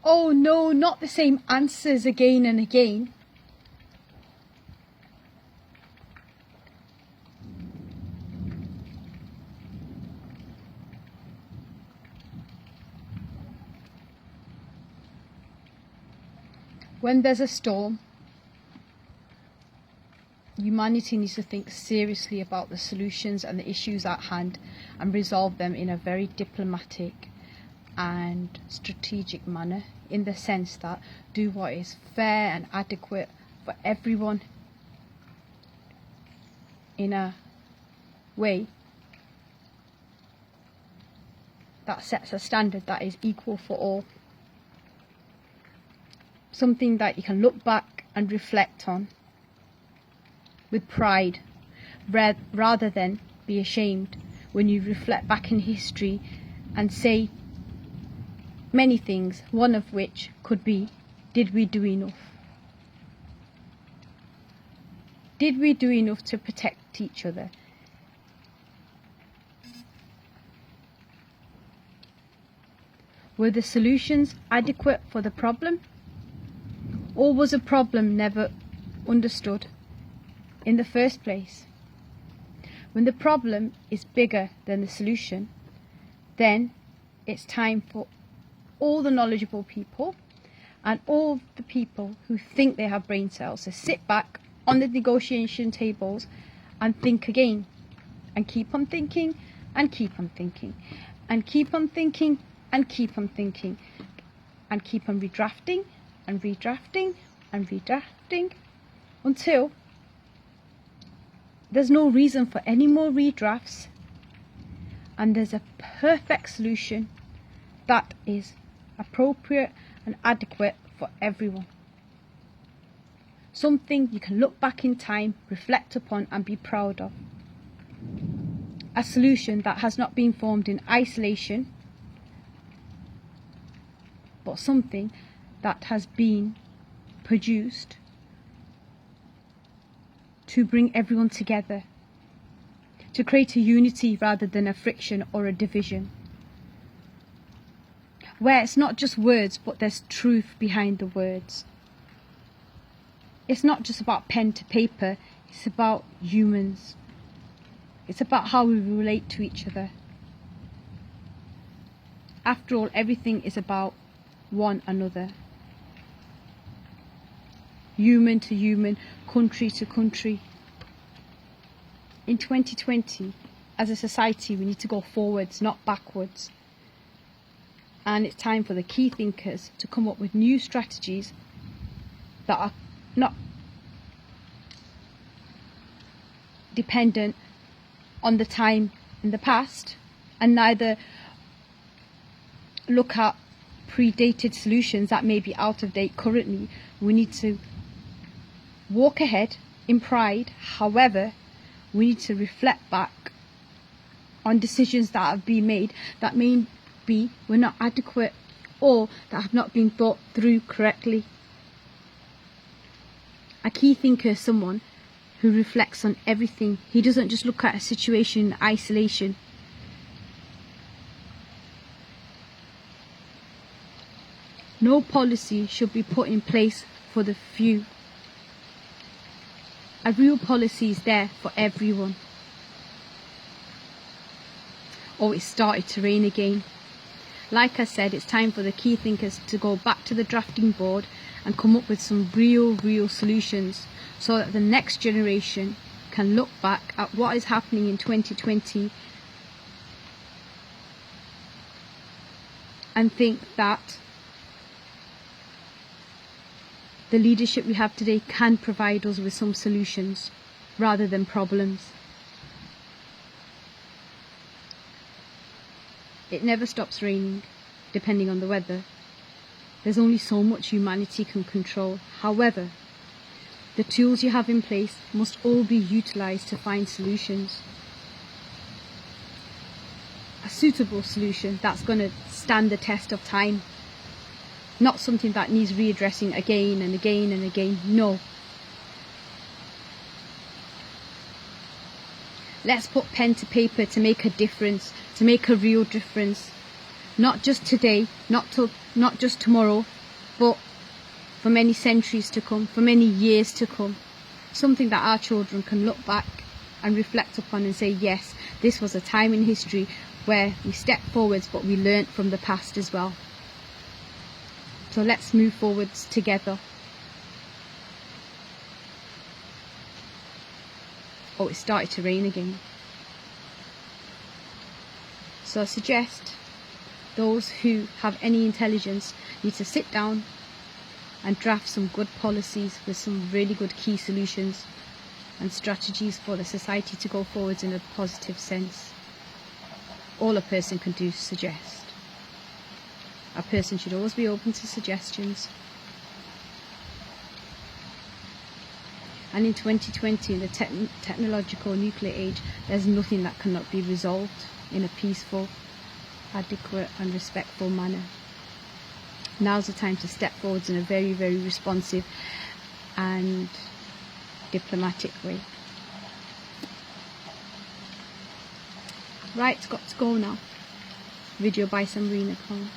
Oh no, not the same answers again and again. When there's a storm, humanity needs to think seriously about the solutions and the issues at hand and resolve them in a very diplomatic and strategic manner, in the sense that do what is fair and adequate for everyone in a way that sets a standard that is equal for all. Something that you can look back and reflect on with pride, rather than be ashamed when you reflect back in history and say many things, one of which could be, did we do enough? Did we do enough to protect each other? Were the solutions adequate for the problem? Or was a problem never understood in the first place? When the problem is bigger than the solution, then it's time for all the knowledgeable people and all the people who think they have brain cells to sit back on the negotiation tables and think again, and keep on thinking and keep on thinking and keep on thinking and keep on thinking and keep on redrafting and redrafting and redrafting until there's no reason for any more redrafts and there's a perfect solution that is appropriate and adequate for everyone. Something you can look back in time, reflect upon and be proud of. A solution that has not been formed in isolation, but something that has been produced to bring everyone together, to create a unity rather than a friction or a division, where it's not just words but there's truth behind the words. It's not just about pen to paper, it's about humans. It's about how we relate to each other. After all, everything is about one another. Human to human, country to country. In 2020, as a society, we need to go forwards, not backwards. And it's time for the key thinkers to come up with new strategies that are not dependent on the time in the past, and neither look at predated solutions that may be out of date currently. We need to walk ahead in pride. However, we need to reflect back on decisions that have been made that may be were not adequate or that have not been thought through correctly. A key thinker is someone who reflects on everything. He doesn't just look at a situation in isolation. No policy should be put in place for the few. A real policy is there for everyone. Oh, it started to rain again. Like I said, it's time for the key thinkers to go back to the drafting board and come up with some real solutions so that the next generation can look back at what is happening in 2020 and think that the leadership we have today can provide us with some solutions rather than problems. It never stops raining, depending on the weather. There's only so much humanity can control. However, the tools you have in place must all be utilised to find solutions. A suitable solution that's going to stand the test of time. Not something that needs readdressing again and again and again. No. Let's put pen to paper to make a difference, to make a real difference. Not just today, not till not just tomorrow, but for many centuries to come, for many years to come. Something that our children can look back and reflect upon and say, yes, this was a time in history where we stepped forwards, but we learnt from the past as well. So let's move forwards together. Oh, it started to rain again. So I suggest those who have any intelligence need to sit down and draft some good policies with some really good key solutions and strategies for the society to go forwards in a positive sense. All a person can do is suggest. A person should always be open to suggestions. And in 2020, in the technological nuclear age, there's nothing that cannot be resolved in a peaceful, adequate and respectful manner. Now's the time to step forwards in a very, very responsive and diplomatic way. Right, it's got to go now. Video by Samrina Khan.